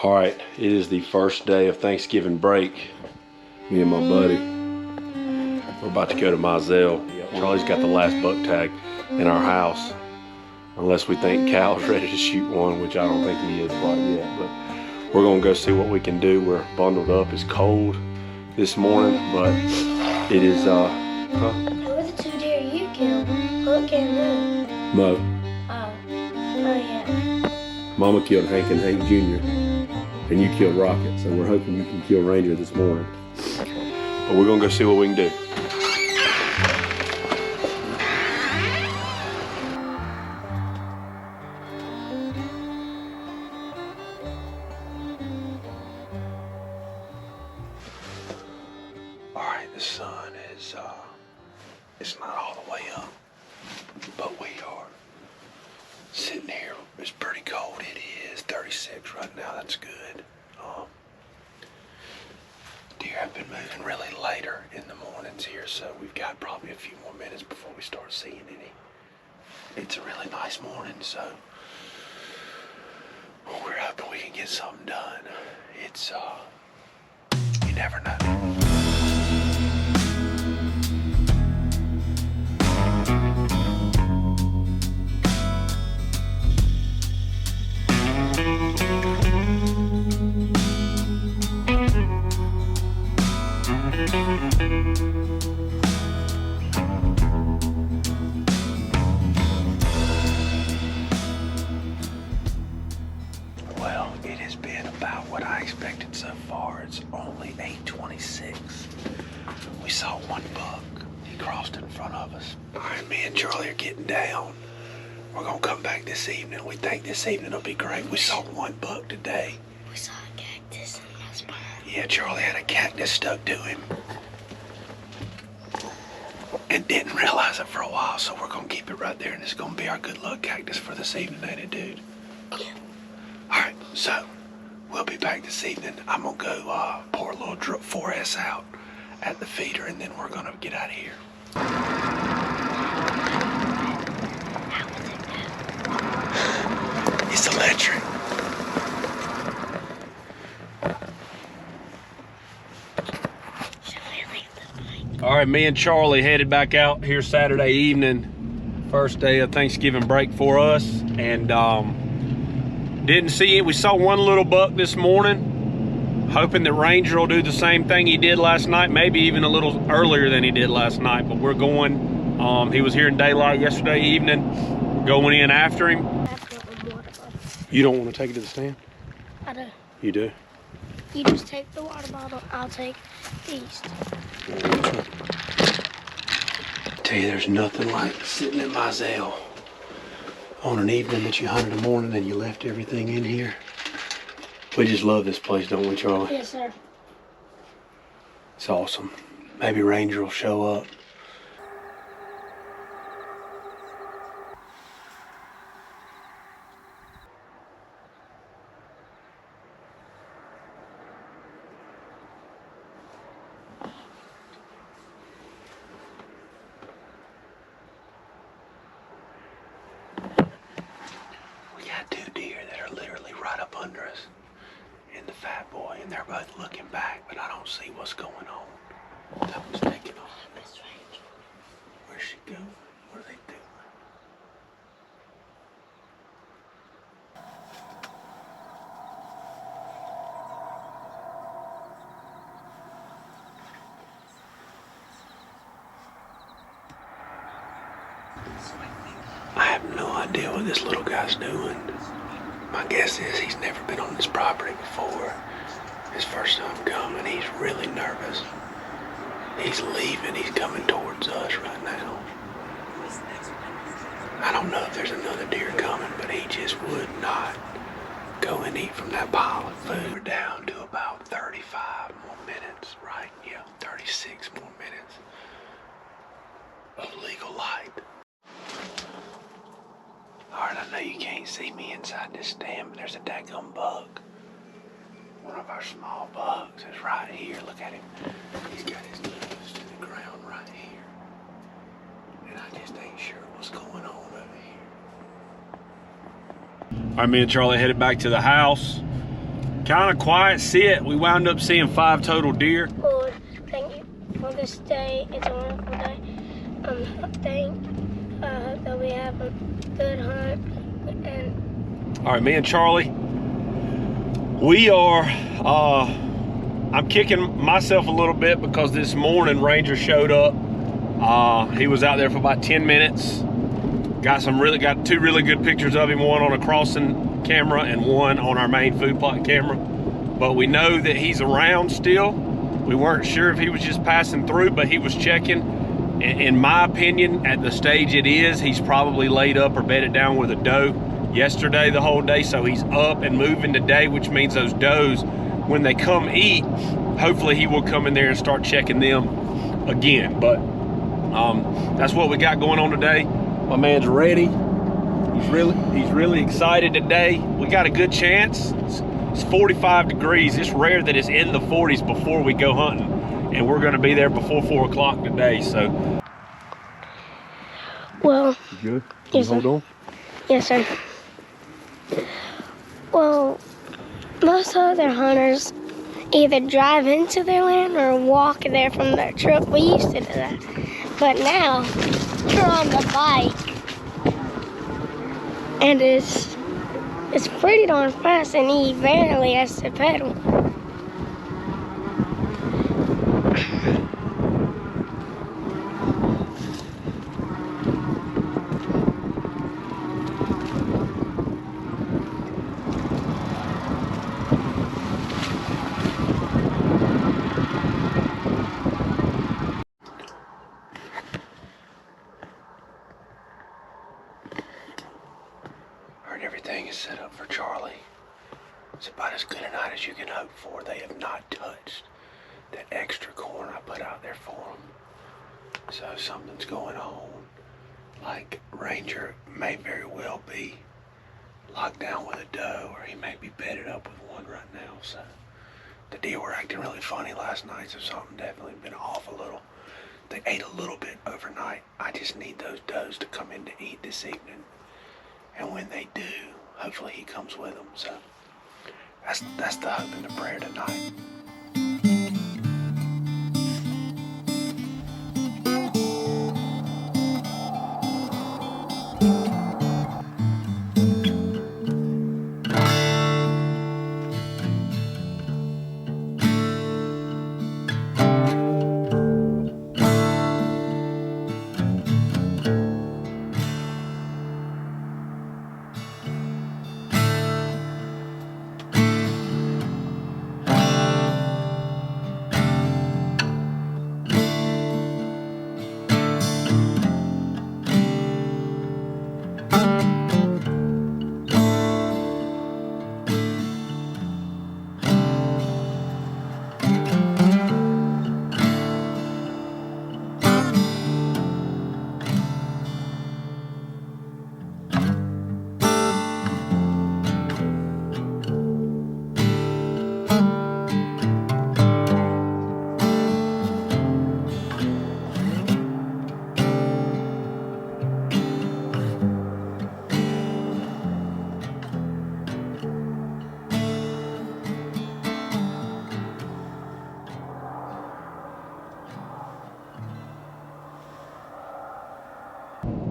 All right, it is the first day of Thanksgiving break. Me and my buddy, we're about to go to Mizell. Charlie's got the last buck tag in our house, unless we think Cal's ready to shoot one, which I don't think he is quite yet. But we're gonna go see what we can do. We're bundled up. It's cold this morning, but it is. Who are the two deer you killed? Hook and Mo. Oh yeah. Mama killed Hank and Hank Jr. and you killed Rocket, so we're hoping you can kill Ranger this morning. But we're gonna go see what we can do. All right, the sun is, it's not all the way up, but we are sitting here. It's pretty cold. It is 36 right now. That's good. Deer have been moving really later in the mornings here, so we've got probably a few more minutes before we start seeing any. It's a really nice morning, so we're hoping we can get something done. It's, you never know. Well, it has been about what I expected so far. It's only 8:26. We saw one buck. He crossed in front of us. All right, me and Charlie are getting down. We're gonna come back this evening. We think this evening will be great. We saw one buck today. We saw a cactus in my spine. Yeah, Charlie had a cactus stuck to him and didn't realize it for a while, so we're gonna keep it right there, and it's gonna be our good luck cactus for this evening, ain't it, dude? Yeah. All right, so we'll be back this evening. I'm gonna go pour a little 4S out at the feeder, and then we're gonna get out of here. How was it go? It's electric. All right, me and Charlie headed back out here Saturday evening. First day of Thanksgiving break for us, and didn't see it. We saw one little buck this morning, hoping that Ranger will do the same thing he did last night, maybe even a little earlier than he did last night, but we're going. He was here in daylight yesterday evening, going in after him. You don't want to take it to the stand? I do. You do? You just take the water bottle, I'll take these. I tell you, there's nothing like sitting at Mizell on an evening that you hunted in the morning and you left everything in here. We just love this place, don't we, Charlie? Yes, sir. It's awesome. Maybe Ranger will show up. We got two deer that are literally right up under us in the Fat Boy, and they're both looking back, but I don't see what's going on. That one's taking off. Where's she going? What are they doing? I have no idea what this little guy's doing. My guess is he's never been on this property before. His first time coming, he's really nervous. He's leaving, he's coming towards us right now. I don't know if there's another deer coming, but he just would not go and eat from that pile of food. We're down to about 35 more minutes, right? Yeah, 36 more minutes of legal light. Alright, I know you can't see me inside this stand, but there's a daggum buck. One of our small bucks is right here. Look at him. He's got his nose to the ground right here. And I just ain't sure what's going on over here. All right, me and Charlie headed back to the house. Kind of quiet. See it. We wound up seeing 5 total deer. Lord, thank you for this day. It's a wonderful day. I hope that we have a good hunt. And All right, me and Charlie, we are, I'm kicking myself a little bit because this morning Ranger showed up. He was out there for about 10 minutes. Got 2 really good pictures of him, one on a crossing camera and one on our main food plot camera. But we know that he's around still. We weren't sure if he was just passing through, but he was checking. In my opinion, at the stage it is, he's probably laid up or bedded down with a doe yesterday the whole day, so he's up and moving today, which means those does, when they come eat, hopefully he will come in there and start checking them again. But that's what we got going on today. My man's ready. He's really excited today. We got a good chance. It's 45 degrees. It's rare that it's in the 40s before we go hunting, and we're going to be there before 4 o'clock today. So, well, you good? Yes, Hold sir. on. Yes, sir. Well, most other hunters either drive into their land or walk there from their truck. We used to do that. But now, we're on the bike. And it's pretty darn fast, and he barely has to pedal. Everything is set up for Charlie. It's about as good a night as you can hope for. They have not touched that extra corn I put out there for them. So something's going on. Like Ranger may very well be locked down with a doe, or he may be bedded up with one right now. So the deer were acting really funny last night, so something definitely been off a little. They ate a little bit overnight. I just need those does to come in to eat this evening. And when they do, hopefully he comes with them. So that's the hope and the prayer tonight.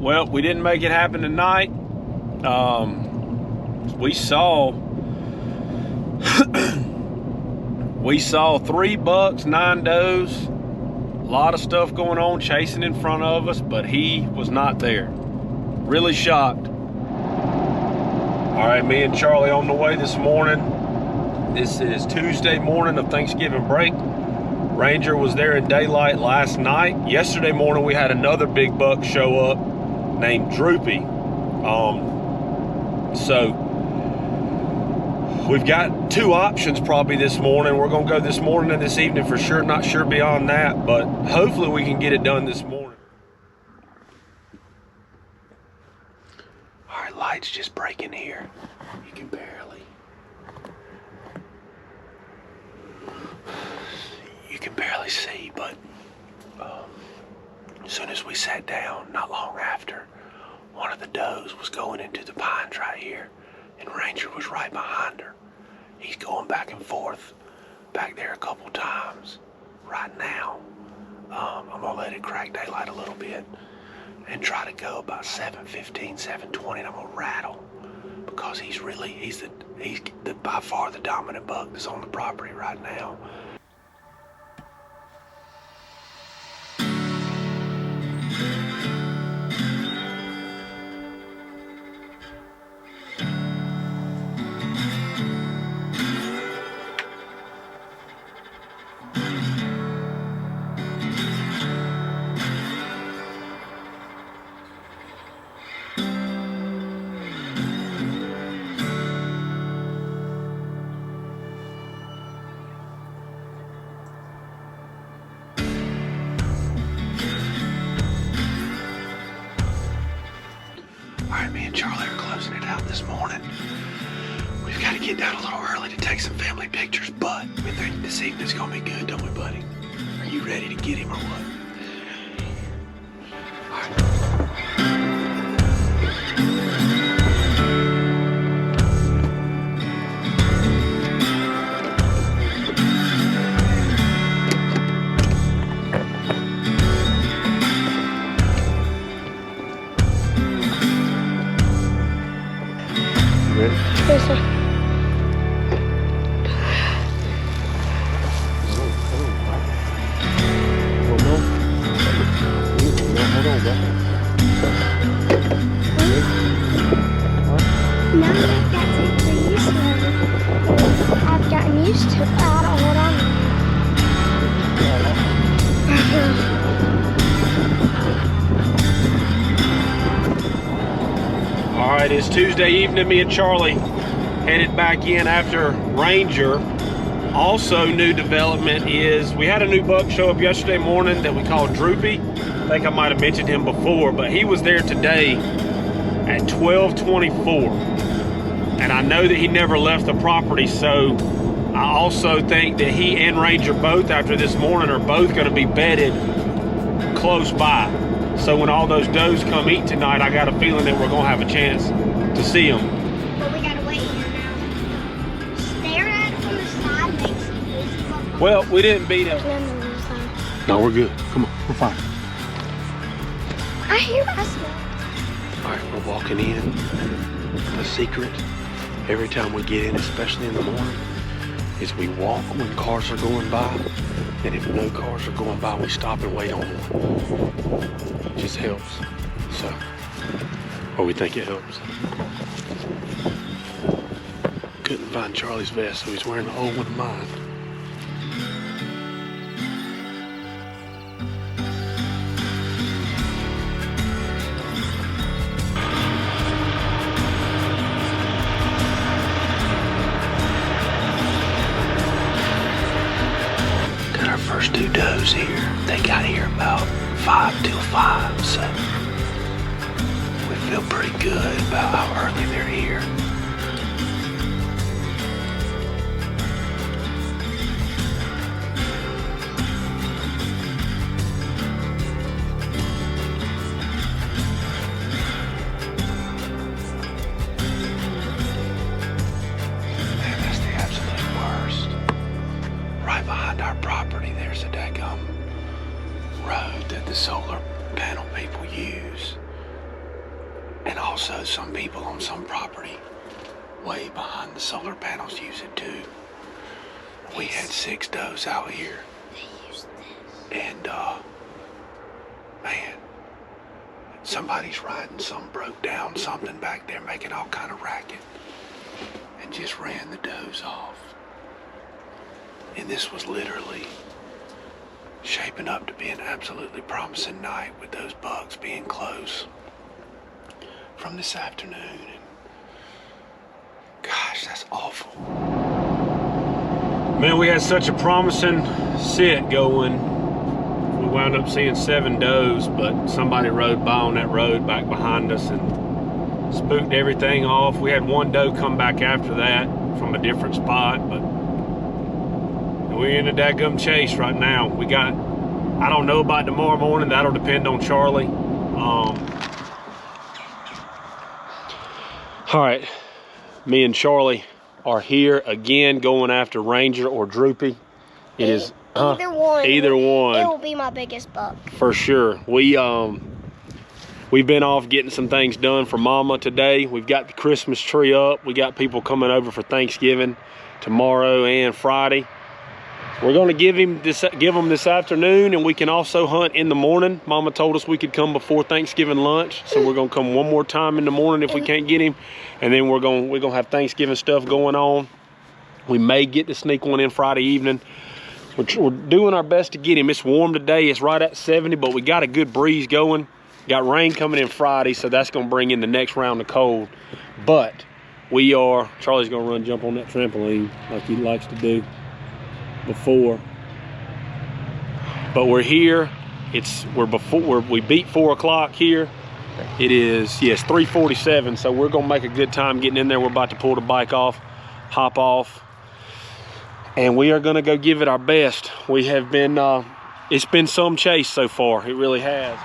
Well, we didn't make it happen tonight. We saw 3 bucks, 9 does, a lot of stuff going on chasing in front of us, but he was not there. Really shocked. All right, me and Charlie on the way this morning. This is Tuesday morning of Thanksgiving break. Ranger was there in daylight last night. Yesterday morning we had another big buck show up named Droopy. So we've got 2 options probably this morning. We're gonna go this morning and this evening for sure. Not sure beyond that, but hopefully we can get it done this morning. All right, light's just breaking here. You can barely see, but as soon as we sat down, not long after, one of the does was going into the pines right here, and Ranger was right behind her. He's going back and forth back there a couple times right now. I'm gonna let it crack daylight a little bit and try to go about 7:15, 7:20, and I'm gonna rattle because he's the by far the dominant buck that's on the property right now. Alright, me and Charlie are closing it out this morning. We've got to get down a little early to take some family pictures, but we think this evening's gonna be good, don't we, buddy? Are you ready to get him or what? Yes, sir. Now I've gotten used to it. I don't hold on. All right, it's Tuesday evening. Me and Charlie headed back in after Ranger. Also, new development is we had a new buck show up yesterday morning that we called Droopy. I think I might have mentioned him before, but he was there today at 12:24. And I know that he never left the property, so I also think that he and Ranger both after this morning are both going to be bedded close by. So when all those does come eat tonight, I got a feeling that we're going to have a chance to see them. But we gotta wait here now. Stare at it from the side makes it easy. Well, we didn't beat him. No, we're good. Come on, we're fine. I hear us now. All right, we're walking in. The secret, every time we get in, especially in the morning, is we walk when cars are going by. And if no cars are going by, we stop and wait on one. It just helps. So, or we think it helps. Couldn't find Charlie's vest, so he's wearing the old one of mine. First two does here. They got here about 5 till 5, so we feel pretty good about how early they're here. Man, that's the absolute worst. Right behind our property, there's a daggum road that the solar panel people use. And also some people on some property way behind the solar panels use it too. We had 6 does out here. They use this. And, man, somebody's riding, some broke down something back there making all kind of racket and just ran the does off. And this was literally shaping up to be an absolutely promising night with those bucks being close from this afternoon. And gosh, that's awful. Man, we had such a promising sit going. We wound up seeing 7 does, but somebody rode by on that road back behind us and spooked everything off. We had 1 doe come back after that from a different spot, but we're in a dadgum chase right now. We got, I don't know about tomorrow morning. That'll depend on Charlie. All right, me and Charlie are here again going after Ranger or Droopy. It is either one. Either one. It will be my biggest buck. For sure. We've been off getting some things done for Mama today. We've got the Christmas tree up. We got people coming over for Thanksgiving tomorrow and Friday. We're gonna give them this afternoon, and we can also hunt in the morning. Mama told us we could come before Thanksgiving lunch, so we're gonna come one more time in the morning if we can't get him, and then we're gonna have Thanksgiving stuff going on. We may get to sneak one in Friday evening. We're doing our best to get him. It's warm today. It's right at 70, but we got a good breeze going. Got rain coming in Friday, so that's gonna bring in the next round of cold. But Charlie's gonna jump on that trampoline like he likes to do before. But we're here. We beat 4 o'clock here. It is, yes, 3:47, so we're gonna make a good time getting in there. We're about to pull the bike off, hop off, and we are gonna go give it our best. We have been, it's been some chase so far. It really has.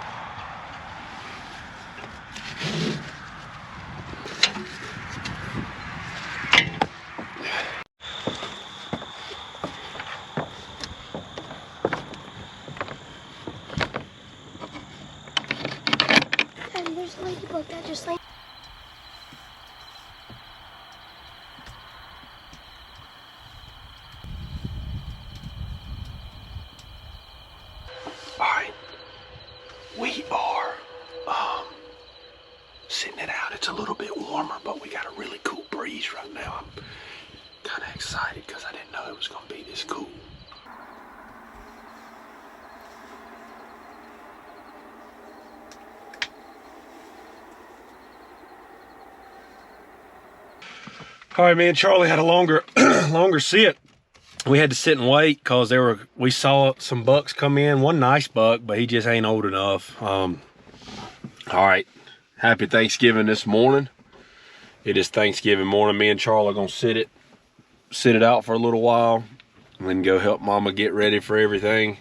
There's a ladybug that just like. Alright, we are sitting it out. It's a little bit warmer, but we got a really cool breeze right now. I'm kind of excited because I didn't know it was going to be this cool. All right, me and Charlie had a longer sit. We had to sit and wait because we saw some bucks come in. One nice buck, but he just ain't old enough. All right, happy Thanksgiving this morning. It is Thanksgiving morning. Me and Charlie are gonna sit it out for a little while and then go help Mama get ready for everything.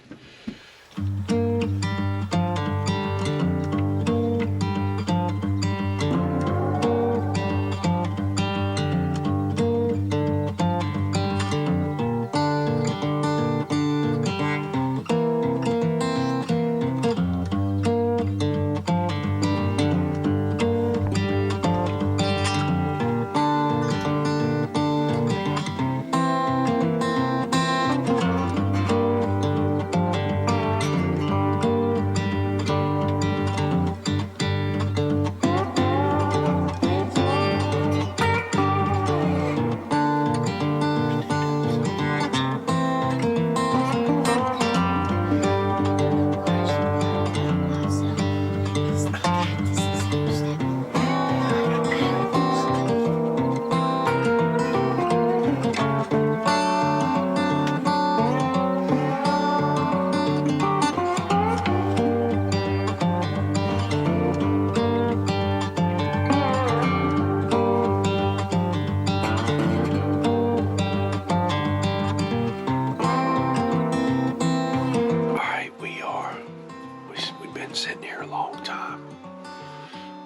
Sitting here a long time.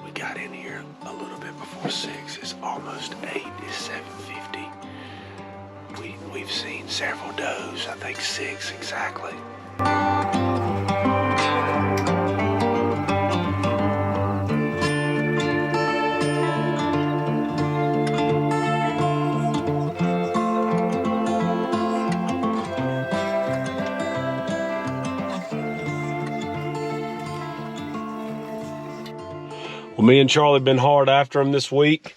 We got in here a little bit before 6. It's almost 8. It's 7:50. We've seen several does. I think 6 exactly. Well, me and Charlie been hard after him this week.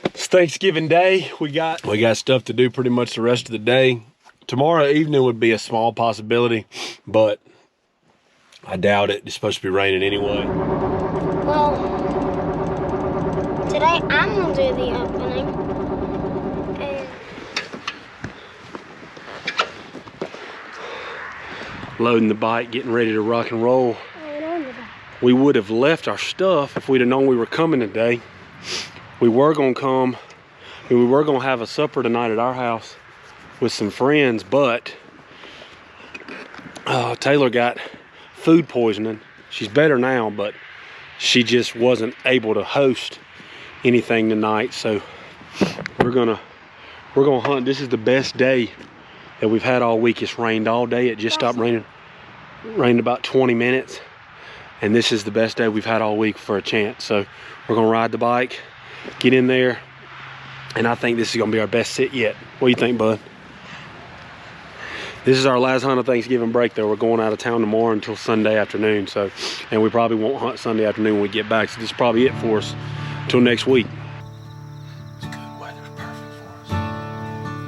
It's Thanksgiving Day. We got stuff to do pretty much the rest of the day. Tomorrow evening would be a small possibility, but I doubt it. It's supposed to be raining anyway. Well, today I'm gonna do the opening. And loading the bike, getting ready to rock and roll. We would have left our stuff if we'd have known we were coming today. We were gonna come, we were gonna have a supper tonight at our house with some friends, but Taylor got food poisoning. She's better now, but she just wasn't able to host anything tonight. So we're gonna We're gonna hunt. This is the best day that we've had all week. It's rained all day. It just stopped raining. Rained about 20 minutes. And this is the best day we've had all week for a chance. So we're gonna ride the bike, get in there, and I think this is gonna be our best sit yet. What do you think, bud? This is our last hunt of Thanksgiving break though. We're going out of town tomorrow until Sunday afternoon. So, and we probably won't hunt Sunday afternoon when we get back. So this is probably it for us until next week. It's good weather, perfect for us.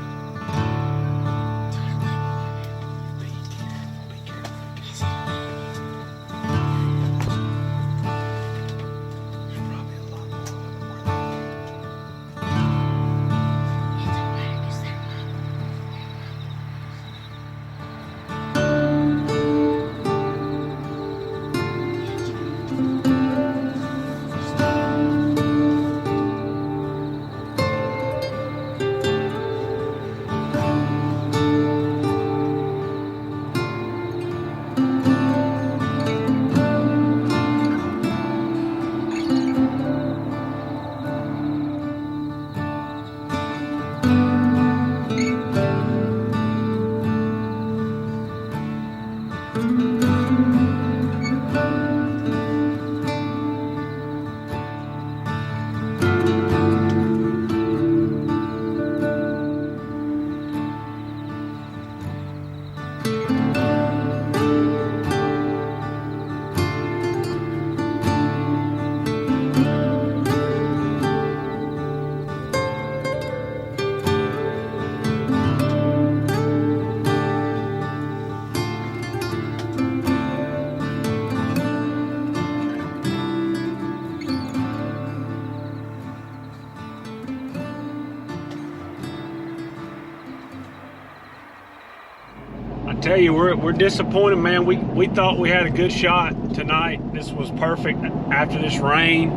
Tell you, we're disappointed, man. We thought we had a good shot tonight. This was perfect after this rain.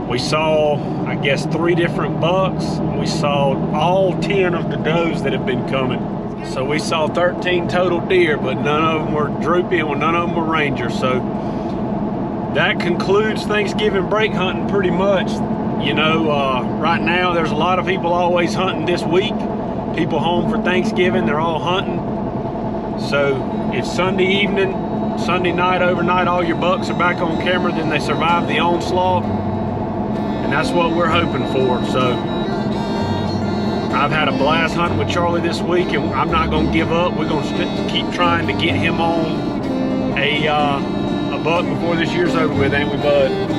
We saw, I guess, 3 different bucks. We saw all 10 of the does that have been coming. So we saw 13 total deer, but none of them were droopy and none of them were rangers. So that concludes Thanksgiving break hunting pretty much. You know, right now there's a lot of people always hunting this week. People home for Thanksgiving, they're all hunting. So if Sunday evening, Sunday night, overnight, all your bucks are back on camera, then they survive the onslaught. And that's what we're hoping for. So I've had a blast hunting with Charlie this week, and I'm not gonna give up. We're gonna keep trying to get him on a buck before this year's over with, ain't we, bud?